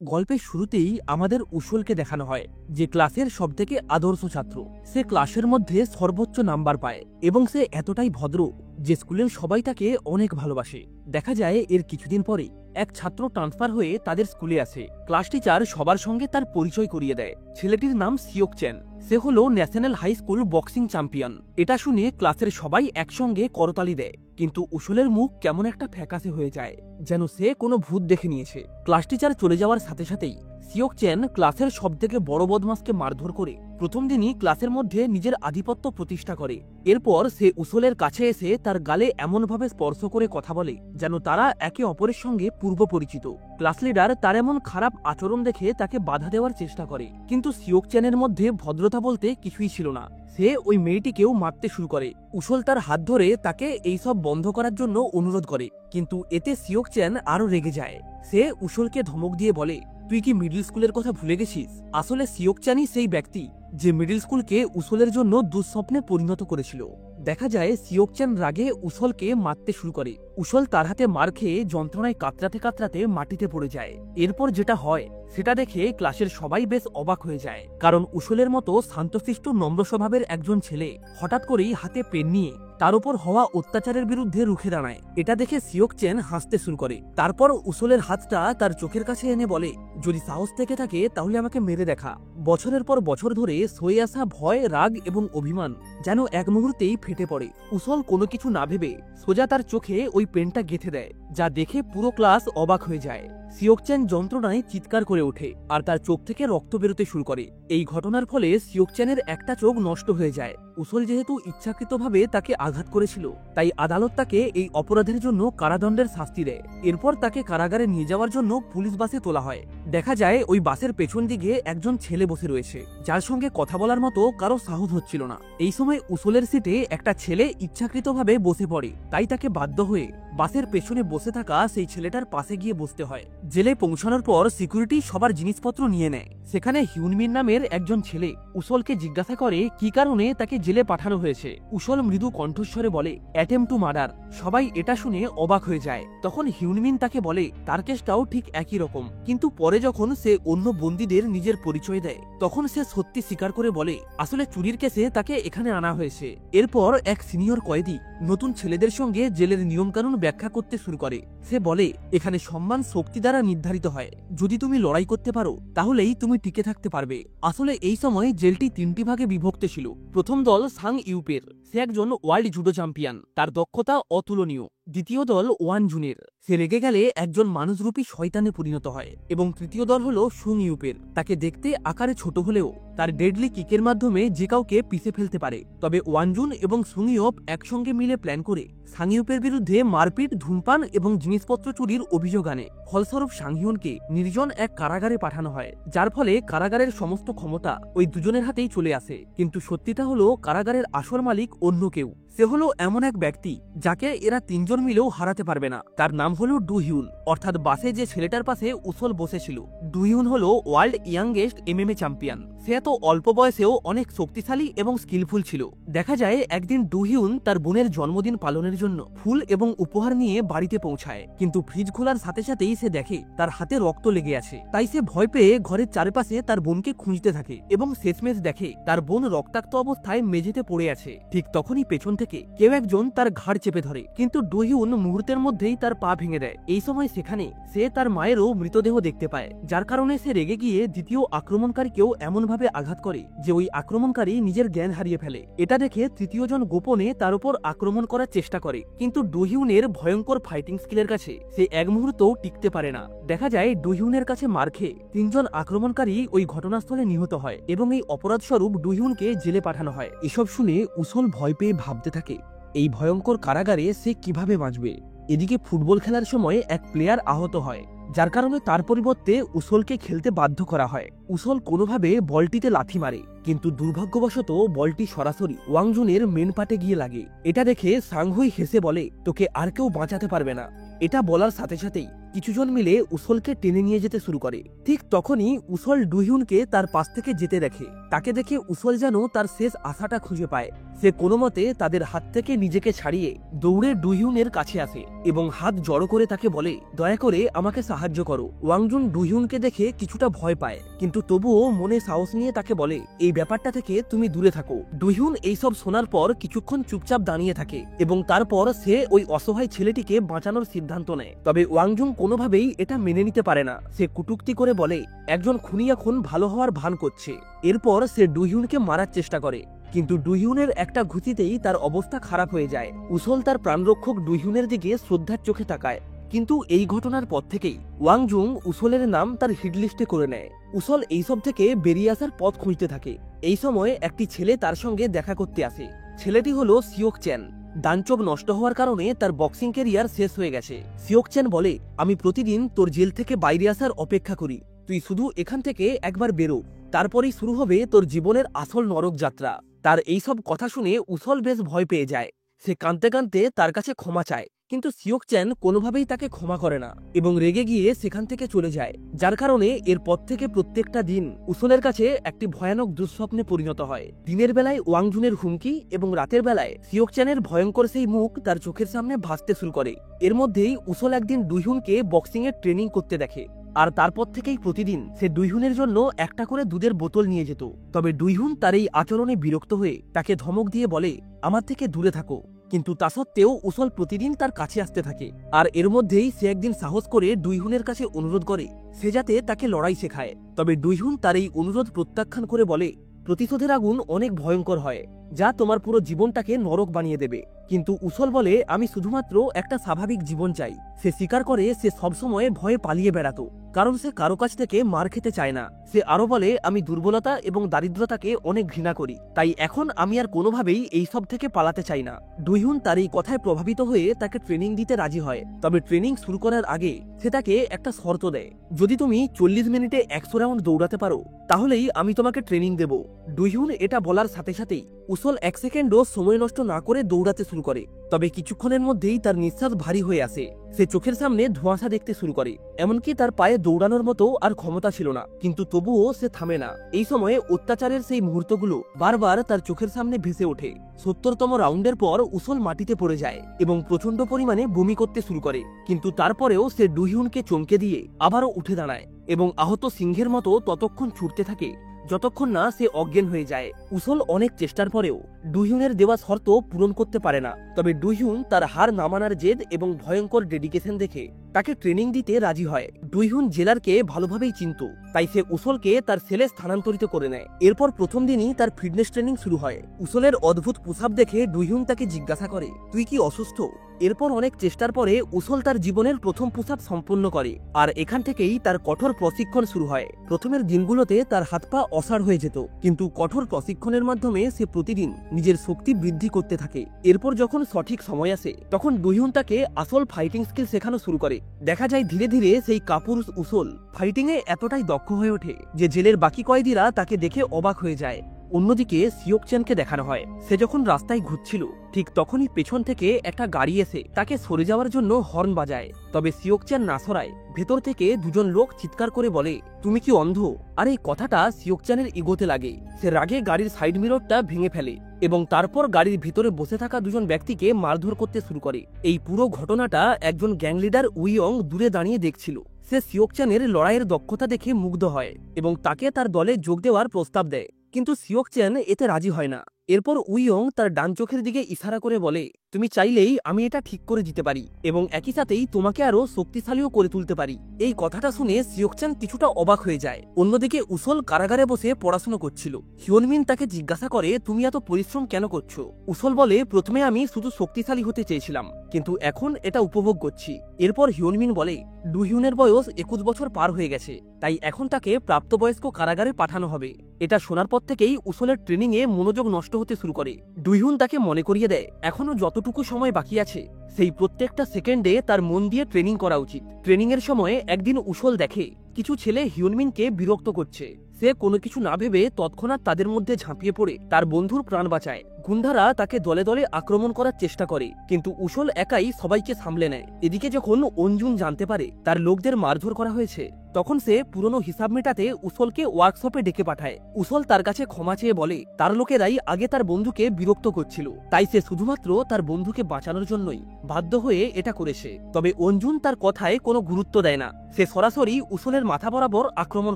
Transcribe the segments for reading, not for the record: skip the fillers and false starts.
গল্পের শুরুতেই আমাদের উসুলকে দেখানো হয়, যে ক্লাসের সবথেকে আদর্শ ছাত্র। সে ক্লাসের মধ্যে সর্বোচ্চ নাম্বার পায় এবং সে এতটাই ভদ্র যে স্কুলের সবাই তাকে অনেক ভালোবাসে। দেখা যায় এর কিছুদিন পরে এক ছাত্র ট্রান্সফার হয়ে তাদের স্কুলে আসে। ক্লাস টিচার সবার সঙ্গে তার পরিচয় করিয়ে দেয়। ছেলেটির নাম সিওক চেন। সে হলো national high school boxing champion. এটা শুনে ক্লাসের সবাই একসঙ্গে করতালি দেয়, কিন্তু উসুলের মুখ কেমন একটা ফ্যাকাশে হয়ে যায়, যেন সে কোনো ভূত দেখে নিয়েছে। ক্লাস টিচার চলে যাওয়ার সাথে সাথেই সিওক চেন ক্লাসের সবথেকে বড় বদমাসকে মারধর করে প্রথম দিনই ক্লাসের মধ্যে নিজের আধিপত্য প্রতিষ্ঠা করে। এরপর সে উসুলের কাছে এসে তার গালে এমনভাবে স্পর্শ করে কথা বলে যেন তারা একে অপরের সঙ্গে পূর্ব পরিচিত। ক্লাস লিডার তার এমন খারাপ আচরণ দেখে তাকে বাধা দেওয়ার চেষ্টা করে, কিন্তু সিওক চেনের মধ্যে ভদ্রতা বলতে কিছুই ছিল না। সে ওই মেয়েটিকেও মারতে শুরু করে। উসুল তার হাত ধরে তাকে এইসব বন্ধ করার জন্য অনুরোধ করে, কিন্তু এতে সিওক চেন আরো রেগে যায়। সে উসুলকে ধমক দিয়ে বলে, তুই কি মিডল স্কুলের কথা ভুলে গেছিস? আসলে সিওক চেনই সেই ব্যক্তি যে মিডল স্কুলকে উসুলের জন্য দুঃস্বপ্নে পরিণত করেছিল। দেখা যায় সিওক চেন রাগে উসলকে মারতে শুরু করে। উসল তার হাতে মার খেয়ে যন্ত্রণায় কাতরাতে কাতরাতে মাটিতে পড়ে যায়। এরপর যেটা হয় সেটা দেখে ক্লাসের সবাই বেশ অবাক হয়ে যায়, কারণ উসলের মতো শান্তশিষ্ট নম্র স্বভাবের একজন ছেলে হঠাৎ করেই হাতে পেন নিয়ে তার উপর হওয়া অত্যাচারের বিরুদ্ধে রুখে দাঁড়ায়। এটা দেখে সিওক চেন হাসতে শুরু করে। তারপর উসলের হাতটা তার চোখের কাছে এনে বলে, যদি সাহস থেকে থাকে তাহলে আমাকে মেরে দেখা। বছরের পর বছর ধরে সয়ে আসা ভয়, রাগ এবং অভিমান যেন এক মুহূর্তেই ফেটে পড়ে। উসল কোনো কিছু না ভেবে সোজা তার চোখে ওই পেনটা গেঁথে দেয়, যা দেখে পুরো ক্লাস অবাক হয়ে যায়। সিওক চেন যন্ত্রণায় চিৎকার করে ওঠে আর তার চোখ থেকে রক্ত বেরোতে শুরু করে। এই ঘটনার ফলে সিওক চেনের একটা চোখ নষ্ট হয়ে যায়। উসল যেহেতু ইচ্ছাকৃতভাবে তাকে আঘাত করেছিল, তাই আদালত তাকে এই অপরাধের জন্য কারাদণ্ডের শাস্তি দেয়। এরপর তাকে কারাগারে নিয়ে যাওয়ার জন্য পুলিশ বাসে তোলা হয়। দেখা যায় ওই বাসের পেছন দিকে একজন ছেলে বসে রয়েছে, যার সঙ্গে কথা বলার মতো কারো সাহস হচ্ছিল না। এই সময় উসলের সিটে একটা ছেলে ইচ্ছাকৃতভাবে বসে পড়ে, তাই তাকে বাধ্য হয়ে বাসের পেছনে বসে থাকা সেই ছেলেটার পাশে গিয়ে বসতে হয়। জেলে পৌঁছানোর পর সিকিউরিটি সবার জিনিসপত্র নিয়ে নেয়। সেখানে হিউনমিন নামের একজন ছেলে উসলকে জিজ্ঞাসা করে কি কারণে তাকে জেলে পাঠানো হয়েছে। উসল মৃদু কণ্ঠস্বরে বলে, অ্যাটেম্প টু মার্ডার। সবাই এটা শুনে অবাক হয়ে যায়। তখন হিউনমিন তাকে বলে তার কেসটাও ঠিক একই রকম, কিন্তু পরে যখন সে অন্য বন্দীদের নিজের পরিচয় দেয় তখন সে সত্যি স্বীকার করে বলে আসলে চুরির কেসে তাকে এখানে আনা হয়েছে। এরপর এক সিনিয়র কয়েদি নতুন ছেলেদের সঙ্গে জেলের নিয়মকানুন ব্যাখ্যা করতে শুরু করে। সে বলে, এখানে সম্মান শক্তি দ্বারা নির্ধারিত হয়। যদি তুমি লড়াই করতে পারো তাহলেই তুমি টিকে থাকতে পারবে। আসলে এই সময় জেলটি তিনটি ভাগে বিভক্ত ছিল। প্রথম দল সাং ইউপের। সে একজন ওয়ার্ল্ড জুডো চ্যাম্পিয়ন, তার দক্ষতা অতুলনীয়। দ্বিতীয় দল ওয়ান জুনের। সে রেগে গেলে একজন মানুষরূপী শয়তানে পরিণত হয়। এবং তৃতীয় দল হলো সুং ইউপের। তাকে দেখতে আকারে ছোট হলেও তার ডেডলি কিকের মাধ্যমে যে কাউকে পিষে ফেলতে পারে। তবে ওয়ানজুন এবং সুংইউপ একসঙ্গে মিলে প্ল্যান করে সাংইউপের বিরুদ্ধে মারপিট, ধূমপান এবং জিনিসপত্র চুরির অভিযোগ আনে। ফলস্বরূপ সাংহিউনকে নির্জন এক কারাগারে পাঠানো হয়, যার ফলে কারাগারের সমস্ত ক্ষমতা ওই দুজনের হাতেই চলে আসে। কিন্তু সত্যিটা হলো কারাগারের আসল মালিক অন্য কেউ। সে হলো এমন এক ব্যক্তি যাকে এরা তিনজন মিলেও হারাতে পারবে না। তার নাম হলো ডুহিউন, অর্থাৎ বাসে যে ছেলেটার পাশে উসল বসেছিল। ডুহিউন হলো ওয়ার্ল্ড ইয়াংগেস্ট এমএমএ চ্যাম্পিয়ন। সে এত অল্প বয়সেও অনেক শক্তিশালী এবং স্কিলফুল ছিল। দেখা যায় একদিন ডুহিউন তার বোনের জন্মদিন পালনের জন্য ফুল এবং উপহার নিয়ে বাড়িতে পৌঁছায়, কিন্তু ফ্রিজ খোলার সাথে সাথেই সে দেখে তার হাতে রক্ত লেগে আছে। তাই সে ভয় পেয়ে ঘরের চারপাশে তার বোনকে খুঁজতে থাকে এবং শেষমেশ দেখে তার বোন রক্তাক্ত অবস্থায় মেঝেতে পড়ে আছে। ঠিক তখনই পেছন থেকে কেউ একজন তার ঘাড় চেপে ধরে, কিন্তু ডুহিউন মুহূর্তের মধ্যেই তার পা ভেঙে দেয়। এই সময় সেখানে সে তার মায়েরও মৃতদেহ দেখতে পায়, যার কারণে সে রেগে গিয়ে দ্বিতীয় আক্রমণকারীকেও এমনভাবে আঘাত করে যে ওই আক্রমণকারী নিজের জ্ঞান হারিয়ে ফেলে। এটা দেখে তৃতীয় জন গোপনে তার উপর আক্রমণ করার চেষ্টা করে, কিন্তু ডুহিউনের ভয়ঙ্কর ফাইটিং স্কিলের কাছে সে এক মুহূর্তও টিকতে পারে না। দেখা যায় ডুহিউনের কাছে মার খেয়ে তিনজন আক্রমণকারী ওই ঘটনাস্থলে নিহত হয় এবং এই অপরাধ স্বরূপ ডুহিউনকে জেলে পাঠানো হয়। এসব শুনে উসল ভয় পেয়ে ভাবতে থাকে এই ভয়ঙ্কর কারাগারে সে কিভাবে বাঁচবে। এদিকে ফুটবল খেলার সময় এক প্লেয়ার আহত হয়, যার কারণে তার পরিবর্তে উসলকে খেলতে বাধ্য করা হয়। উসল কোনোভাবে বলটিতে লাথি মারে, কিন্তু দুর্ভাগ্যবশত বলটি সরাসরি ওয়াংজুনের মেন পাটে গিয়ে লাগে। এটা দেখে সাংহুই হেসে বলে, তোকে আর কেউ বাঁচাতে পারবে না। এটা বলার সাথে সাথেই কিছুজন মিলে উসলকে টেনে নিয়ে যেতে শুরু করে। ঠিক তখনই উসল ডুহিউনকে তার পাশ থেকে যেতে দেখে। তাকে দেখে উসল যেন তার শেষ আশাটা খুঁজে পায়। সে কোনো মতে তাদের হাত থেকে নিজেকে ছাড়িয়ে দৌড়ে ডুহিউনের কাছে আসে এবং হাত জড়ো করে তাকে বলে, দয়া করে আমাকে সাহায্য করো। ওয়াংজুন ডুহিউনকে দেখে কিছুটা ভয় পায়, কিন্তু তবুও মনে সাহস নিয়ে তাকে বলে, এই ব্যাপারটা থেকে তুমি দূরে থাকো। ডুহিউন এইসব শোনার পর কিছুক্ষণ চুপচাপ দাঁড়িয়ে থাকে এবং তারপর সে ওই অসহায় ছেলেটিকে বাঁচানোর সিদ্ধান্ত নেয়। তবে ওয়াংজুন কোনোভাবেই এটা মেনে নিতে পারে না। সে কুটুক্তি করে বলে, একজন খুনি এখন ভালো হওয়ার ভান করছে। এরপর সে ডুহিউনকে মারার চেষ্টা করে, কিন্তু ডুহিউনের একটা ঘুষিতেই তার অবস্থা খারাপ হয়ে যায়। উসল তার প্রাণরক্ষক ডুহিউনের দিকে শ্রদ্ধার চোখে তাকায়, কিন্তু এই ঘটনার পর থেকেই ওয়াংজুং উসলের নাম তার হিটলিস্টে করে নেয়। উসল এইসব থেকে বেরিয়ে আসার পথ খুঁজতে থাকে। এই সময় একটি ছেলে তার সঙ্গে দেখা করতে আসে। ছেলেটি হলো সিওক চ্যান। ডানচোখ নষ্ট হওয়ার কারণে তার বক্সিং ক্যারিয়ার শেষ হয়ে গেছে। সিওক চ্যান বলে, আমি প্রতিদিন তোর জেল থেকে বাইরে আসার অপেক্ষা করি। তুই শুধু এখান থেকে একবার বেরো, তারপরেই শুরু হবে তোর জীবনের আসল নরক যাত্রা। তার এইসব কথা শুনে উসল বেশ ভয় পেয়ে যায়। সে কাঁদতে কাঁদতে তার কাছে ক্ষমা চায়, কিন্তু সিওক চ্যান কোনোভাবেই তাকে ক্ষমা করে না এবং রেগে গিয়ে সেখান থেকে চলে যায়। যার কারণে এরপর থেকে প্রত্যেকটা দিন উসলের কাছে একটি ভয়ানক দুঃস্বপ্নে পরিণত হয়। দিনের বেলায় ওয়াংজুনের হুমকি এবং রাতের বেলায় সিওক চ্যানের ভয়ঙ্কর সেই মুখ তার চোখের সামনে ভাসতে শুরু করে। এর মধ্যেই উসল একদিন ডুহিউনকে বক্সিং এর ট্রেনিং করতে দেখে, আর তারপর থেকেই প্রতিদিন সে ডুইহুনের জন্য একটা করে দুধের বোতল নিয়ে যেত। তবে ডুইহুন তার এই আচরণে বিরক্ত হয়ে তাকে ধমক দিয়ে বলে, আমার থেকে দূরে থাকো। কিন্তু তা সত্ত্বেও উসল প্রতিদিন তার কাছে আসতে থাকে। আর এর মধ্যেই সে একদিন সাহস করে ডুইহুনের কাছে অনুরোধ করে সে যাতে তাকে লড়াই শেখায়। তবে ডুইহুন তার এই অনুরোধ প্রত্যাখ্যান করে বলে, প্রতিশোধের আগুন অনেক ভয়ঙ্কর হয়, যা তোমার পুরো জীবনটাকে নরক বানিয়ে দেবে। কিন্তু উসল বলে, আমি শুধুমাত্র একটা স্বাভাবিক জীবন চাই। সে স্বীকার করে সে সবসময় ভয়ে পালিয়ে বেড়াতো, কারণ সে কারো কাছ থেকে মার খেতে চায় না। সে আরো বলে, আমি দুর্বলতা এবং দারিদ্রতাকে অনেক ঘৃণা করি, তাই এখন আমি আর কোনোভাবেই এই সব থেকে পালাতে চাই না। ডুইহুন তার এই কথায় প্রভাবিত হয়ে তাকে ট্রেনিং দিতে রাজি হয়। তবে ট্রেনিং শুরু করার আগে সে তাকে একটা শর্ত দেয়, যদি তুমি 40 মিনিটে 100 রাউন্ড দৌড়াতে পারো তাহলেই আমি তোমাকে ট্রেনিং দেব। ডুইহুন এটা বলার সাথে সাথেই উসল 1 সেকেন্ডও সময় নষ্ট না করে দৌড়াতে শুরু করে। তবে কিছুক্ষণের মধ্যেই তার নিঃশ্বাস ভারী হয়ে আসে। সে চোখের সামনে ধোঁয়াশা দেখতে শুরু করে, এমনকি তার পায়ে দৌড়ানোর মতো আর ক্ষমতা ছিল না। কিন্তু তবুও সে থামে না। এই সময়ে অত্যাচারের সেই মুহূর্তগুলো বারবার তার চোখের সামনে ভেসে ওঠে। 70তম রাউন্ডের পর উসল মাটিতে পড়ে যায় এবং প্রচন্ড পরিমাণে বমি করতে শুরু করে। কিন্তু তারপরেও সে ডুহিউনকে চমকে দিয়ে আবারও উঠে দাঁড়ায় এবং আহত সিংহের মতো ততক্ষণ ছুটতে থাকে যতক্ষণ না সে অজ্ঞান হয়ে যায়। উসল অনেক চেষ্টার পরেও ডুহিউনের দেওয়া শর্ত পূরণ করতে পারে না। তবে ডুহিউন তার হার না মানার জেদ এবং ভয়ঙ্কর ডেডিকেশন দেখে তাকে ট্রেনিং দিতে রাজি হয়। ডুইহুন জেলারকে ভালোভাবেই চিনত, তাই সে উসলকে তার সেলে স্থানান্তরিত করে নেয়। এরপর প্রথম দিনই তার ফিটনেস ট্রেনিং শুরু হয়। উসলের অদ্ভুত পুশআপ দেখে ডুইহুন তাকে জিজ্ঞাসা করে, তুই কি অসুস্থ? এরপর অনেক চেষ্টার পরে উসল তার জীবনের প্রথম পুশআপ সম্পন্ন করে, আর এখান থেকেই তার কঠোর প্রশিক্ষণ শুরু হয়। প্রথমের দিনগুলোতে তার হাত পা অসাড় হয়ে যেত, কিন্তু কঠোর প্রশিক্ষণের মাধ্যমে সে প্রতিদিন নিজের শক্তি বৃদ্ধি করতে থাকে। এরপর যখন সঠিক সময় আসে তখন ডুইহুন তাকে আসল ফাইটিং স্কিল শেখানো শুরু করে। দেখা যায় ধীরে ধীরে সেই কাপুরুষ উসল ফাইটিং এ এতটাই দক্ষ হয়ে ওঠে যে জেলের বাকি কয়েদিরা তাকে দেখে অবাক হয়ে যায়। অন্যদিকে সিওক চ্যানকে দেখানো হয় সে যখন রাস্তায় ঘুরছিল ঠিক তখনই পেছন থেকে একটা গাড়ি এসে তাকে সরে যাওয়ার জন্য হর্ন বাজায়। তবে সিওক চ্যান না সরায় ভেতর থেকে দুজন লোক চিৎকার করে বলে, তুমি কি অন্ধ? আর এই কথাটা সিওক চ্যানের ইগোতে লাগে। সে রাগে গাড়ির সাইড মিররটা ভেঙে ফেলে এবং তারপর গাড়ির ভিতরে বসে থাকা দুজন ব্যক্তিকে মারধর করতে শুরু করে। এই পুরো ঘটনাটা একজন গ্যাং লিডার উইয়ং দূরে দাঁড়িয়ে দেখছিল। সে সিওক চ্যানের লড়াইয়ের দক্ষতা দেখে মুগ্ধ হয় এবং তাকে তার দলে যোগ দেওয়ার প্রস্তাব দেয়, কিন্তু সিওক চ্যান এতে রাজি হয় না। এরপর উইয়ং তার ডান চোখের দিকে ইশারা করে বলে, তুমি চাইলেই আমি এটা ঠিক করে দিতে পারি এবং একই সাথেই তোমাকে আরো শক্তিশালীও করে তুলতে পারি। এই কথাটা শুনে সিওক চ্যান কিছুটা অবাক হয়ে যায়। অন্যদিকে উসল কারাগারে বসে পড়াশোনা করছিল। হিউনমিন তাকে জিজ্ঞাসা করে, তুমি এত পরিশ্রম কেন করছো? উসল বলে, প্রথমে আমি শুধু শক্তিশালী হতে চেয়েছিলাম, কিন্তু এখন এটা উপভোগ করছি। এরপর হিউনমিন বলে, ডুহিউনের বয়স 21 বছর পার হয়ে গেছে, তাই এখন তাকে প্রাপ্তবয়স্ক কারাগারে পাঠানো হবে। এটা শোনার পর থেকেই উসলের ট্রেনিং এ মনোযোগ নষ্ট হতে শুরু করে। ডুহিউন তাকে মনে করিয়ে দেয় এখনো যতটুকু সময় বাকি আছে সেই প্রত্যেকটা সেকেন্ডে তার মন দিয়ে ট্রেনিং করা উচিত। ট্রেনিং এর সময় একদিন উসল দেখে কিছু ছেলে হিউনমিনকে বিরক্ত করছে। সে কোনো কিছু না ভেবে তৎক্ষণাৎ তাদের মধ্যে ঝাঁপিয়ে পড়ে তার বন্ধুর প্রাণ বাঁচায়। গুন্ডারা তাকে দলে দলে আক্রমণ করার চেষ্টা করে, কিন্তু উসল একাই সবাইকে সামলে নেয়। এদিকে যখন অঞ্জুন জানতে পারে তার লোকদের মারধর করা হয়েছে, তখন সে পুরনো হিসাব মেটাতে উসলকে ওয়ার্কশপে ডেকে পাঠায়। উসল তার কাছে ক্ষমা চেয়ে বলে তার লোকেরাই আগে তার বন্ধুকে বিরক্ত করছিল, তাই সে শুধুমাত্র তার বন্ধুকে বাঁচানোর জন্যই বাধ্য হয়ে এটা করেছে। তবে অঞ্জুন তার কথায় কোনো গুরুত্ব দেয় না। সে সরাসরি উসলের মাথা বরাবর আক্রমণ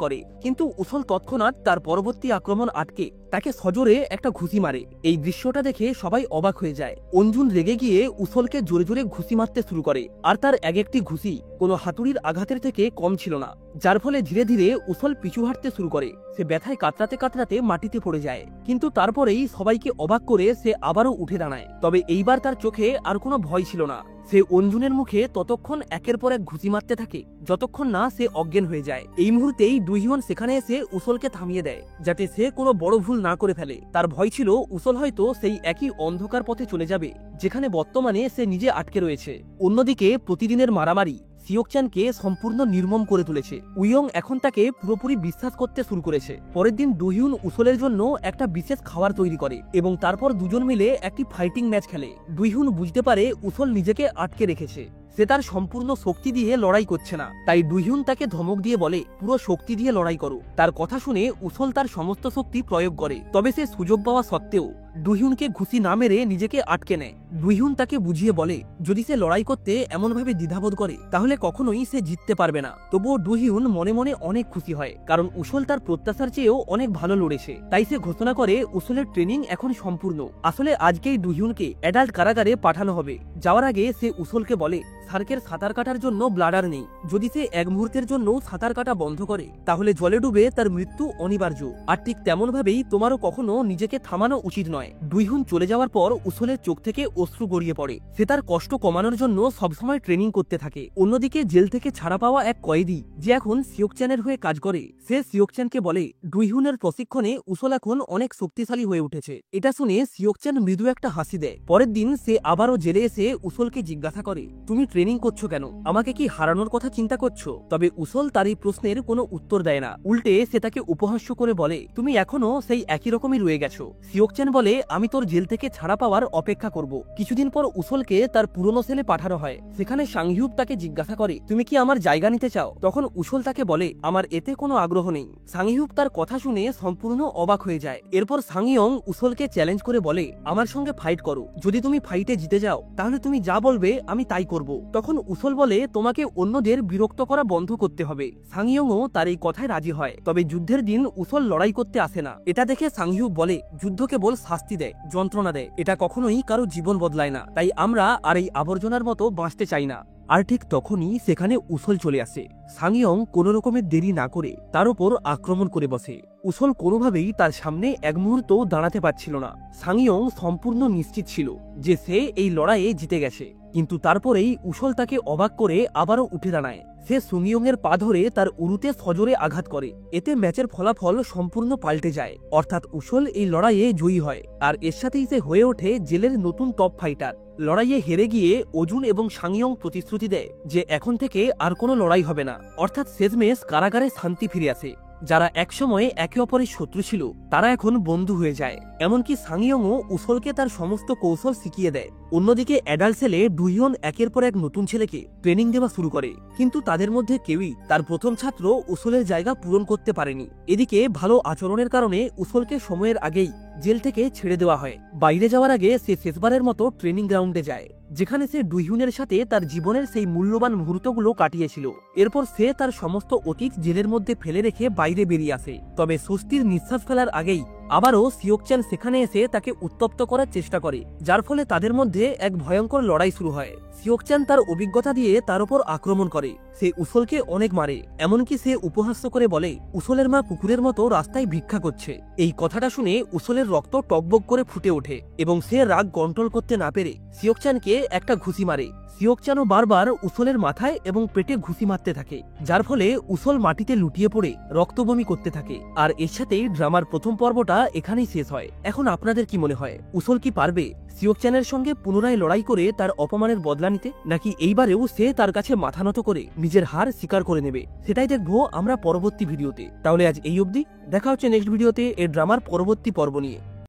করে, কিন্তু উসল তৎক্ষণাৎ তার পরবর্তী আক্রমণ আটকে তাকে সজোরে একটা ঘুষি মারে। এই দৃশ্যটা দেখে সবাই অবাক হয়ে যায়। অঞ্জুন রেগে গিয়ে উসলকে জোরে জোরে ঘুষি মারতে শুরু করে, আর তার এক একটি ঘুষি কোনো হাতুড়ির আঘাতের থেকে কম ছিল না, যার ফলে ধীরে ধীরে উসল পিছু হাঁটতে শুরু করে। সে ব্যথায় কাতরাতে কাতরাতে মাটিতে পড়ে যায়, কিন্তু তারপরেই সবাইকে অবাক করে সে আবারও উঠে দাঁড়ায়। তবে এইবার তার চোখে আর কোনো ভয় ছিল না। সে অঞ্জুনের মুখে ততক্ষণ একের পর এক ঘুষি মারতে থাকে যতক্ষণ না সে অজ্ঞান হয়ে যায়। এই মুহূর্তেই দুইজন সেখানে এসে উসলকে থামিয়ে দেয়, যাতে সে কোনো বড় ভুল না করে ফেলে। তার ভয় ছিল উসল হয়তো সেই একই অন্ধকার পথে চলে যাবে যেখানে বর্তমানে সে নিজে আটকে রয়েছে। অন্যদিকে প্রতিদিনের মারামারি সিওকচানকে সম্পূর্ণ নির্মম করে তুলেছে। উইয়ং এখন তাকে পুরোপুরি বিশ্বাস করতে শুরু করেছে। পরের দিন দুহিউন উসলের জন্য একটা বিশেষ খাবার তৈরি করে এবং তারপর দুজন মিলে একটি ফাইটিং ম্যাচ খেলে। দুইহুন বুঝতে পারে উসল নিজেকে আটকে রেখেছে, সে তার সম্পূর্ণ শক্তি দিয়ে লড়াই করছে না। তাই দুইহুন তাকে ধমক দিয়ে বলে পুরো শক্তি দিয়ে লড়াই করো। তার কথা শুনে উসল তার সমস্ত শক্তি প্রয়োগ করে, তবে সে সুযোগ পাওয়া সত্ত্বেও দুইহুনকে ঘুষি না মেরে নিজেকে আটকে নেয়। দুইহুন তাকে বুঝিয়ে বলে যদি সে লড়াই করতে এমনভাবে দ্বিধাবোধ করে তাহলে কখনোই সে জিততে পারবে না। তবুও দুইহুন মনে মনে অনেক খুশি হয়, কারণ উসল তার প্রত্যাশার চেয়েও অনেক ভালো লড়েছে। তাই সে ঘোষণা করে উসলের ট্রেনিং এখন সম্পূর্ণ। আসলে আজকেই দুইহুনকে অ্যাডাল্ট কারাগারে পাঠানো হবে। যাওয়ার আগে সে উসলকে বলে সার্কের সাঁতার কাটার জন্য ব্লাডার নেই। যদি সে এক মুহূর্তের জন্য সাঁতার কাটা বন্ধ করে তাহলে জলে ডুবে তার মৃত্যু অনিবার্য। আর ঠিক তেমন ভাবেই তোমারও কখনো নিজেকে থামানো উচিত নয়। দুইহুন চলে যাওয়ার পর উসলের চোখ থেকে অশ্রু গড়িয়ে পড়ে। সে তার কষ্ট কমানোর জন্য সবসময় ট্রেনিং করতে থাকে। অন্যদিকে জেল থেকে ছাড়া পাওয়া এক কয়েদি যে এখন সিওকচানের হয়ে কাজ করে, সে সিওকচানকে বলে দুইহুনের প্রশিক্ষণে উসল এখন অনেক শক্তিশালী হয়ে উঠেছে। এটা শুনে সিওকচান মৃদু একটা হাসি দেয়। পরের দিন সে আবারও জেলে এসে উসলকে জিজ্ঞাসা করে তুমি ট্রেনিং করছো কেন? আমাকে কি হারানোর কথা চিন্তা করছো? তবে উসল তার এই প্রশ্নের কোনো উত্তর দেয় না। উল্টে সে তাকে উপহাস্য করে বলে তুমি এখনো সেই একই রকমই রয়ে গেছো। সিওকচান বলে আমি তোর জেল থেকে ছাড়া পাওয়ার অপেক্ষা করব। কিছুদিন পর উসলকে তার পুরনো সেলে পাঠানো হয়। সেখানে সাংহিউব তাকে জিজ্ঞাসা করে তুমি কি আমার জায়গা নিতে চাও? তখন উসল তাকে বলে আমার এতে কোনো আগ্রহ নেই। সাংহিউব তার কথা শুনে সম্পূর্ণ অবাক হয়ে যায়। এরপর সাংইয়ং উসলকে চ্যালেঞ্জ করে বলে আমার সঙ্গে ফাইট করো। যদি তুমি ফাইটে জিতে যাও তাহলে তুমি যা বলবে আমি তাই করব। তখন উসল বলে তোমাকে অন্যদের বিরক্ত করা বন্ধ করতে হবে। সাংইয়ংও তার এই কথায় রাজি হয়। তবে যুদ্ধের দিন উসল লড়াই করতে আসে না। এটা দেখে সাংহিউব বলে যুদ্ধ কেবল শাস্তি দেয়, যন্ত্রণা দেয়, এটা কখনোই কারো জীবন বদলায় না। তাই আমরা আর এই আবর্জনার মতো বাঁচতে চাই না। আর ঠিক তখনই সেখানে উসল চলে আসে। সাংইয়ং কোনো রকমের দেরি না করে তার উপর আক্রমণ করে বসে। উসল কোনোভাবেই তার সামনে এক মুহূর্ত দাঁড়াতে পারছিল না। সাংইয়ং সম্পূর্ণ নিশ্চিত ছিল যে সে এই লড়াইয়ে জিতে গেছে, কিন্তু তারপরেই উসল তাকে অবাক করে আবারও উঠে দাঁড়ায়। সে সুংইয়ং এর পা ধরে তার উরুতে সজোরে আঘাত করে। এতে ম্যাচের ফলাফল সম্পূর্ণ পাল্টে যায়, অর্থাৎ উসল এই লড়াইয়ে জয়ী হয়। আর এর সাথেই সে হয়ে ওঠে জেলের নতুন টপ ফাইটার। লড়াইয়ে হেরে গিয়ে অজুন এবং সাংইয়ং প্রতিশ্রুতি দেয় যে এখন থেকে আর কোনো লড়াই হবে না, অর্থাৎ শেষমেশ কারাগারে শান্তি ফিরে আসে। যারা একসময়ে একে অপরের শত্রু ছিল তারা এখন বন্ধু হয়ে যায়। এমনকি সাংইয়ংও উসলকে তার সমস্ত কৌশল শিখিয়ে দেয়। অন্যদিকে অ্যাডাল্ট সেলে দুইজন একের পর এক নতুন ছেলেকে ট্রেনিং দেওয়া শুরু করে, কিন্তু তাদের মধ্যে কেউই তার প্রথম ছাত্র উসলের জায়গা পূরণ করতে পারেনি। এদিকে ভালো আচরণের কারণে উসলকে সময়ের আগেই জেল থেকে ছেড়ে দেওয়া হয়। বাইরে যাওয়ার আগে সে শেষবারের মতো ট্রেনিং গ্রাউন্ডে যায়, যেখানে সে দুইহুনের সাথে তার জীবনের সেই মূল্যবান মুহূর্তগুলো কাটিয়েছিল। এরপর সে তার সমস্ত অতীত জেলের মধ্যে ফেলে রেখে বাইরে বেরিয়ে আসে। তবে স্বস্তির নিঃশ্বাস ফেলার আগেই আবারও সিওকচান সেখানে এসে তাকে উত্তপ্ত করার চেষ্টা করে, যার ফলে তাদের মধ্যে এক ভয়ঙ্কর লড়াই শুরু হয়। সিওকচান তার অভিজ্ঞতা দিয়ে তার উপর আক্রমণ করে। সে উসলকে অনেক মারে, এমনকি সে উপহাস্য করে বলে উসলের মা কুকুরের মতো রাস্তায় ভিক্ষা করছে। এই কথাটা শুনে উসলের রক্ত টকবক করে ফুটে ওঠে এবং সে রাগ কন্ট্রোল করতে না পেরে সিওকচানকে একটা ঘুষি মারে। সিওকচানও বারবার উসলের মাথায় এবং পেটে ঘুষি মারতে থাকে, যার ফলে উসল মাটিতে লুটিয়ে পড়ে রক্তবমি করতে থাকে। আর এর সাথেই ড্রামার প্রথম পর্বটা এখানেই শেষ হয়। এখন আপনাদের কি মনে হয়, উসল কি পারবে সিওকচানের সঙ্গে পুনরায় লড়াই করে তার অপমানের বদলা নিতে, নাকি এইবারেও সে তার কাছে মাথা নত করে নিজের হার স্বীকার করে নেবে? সেটাই দেখবো আমরা পরবর্তী ভিডিওতে। তাহলে আজ এই অবধি, দেখা হচ্ছে নেক্সট ভিডিওতে এই ড্রামার পরবর্তী পর্ব নিয়ে।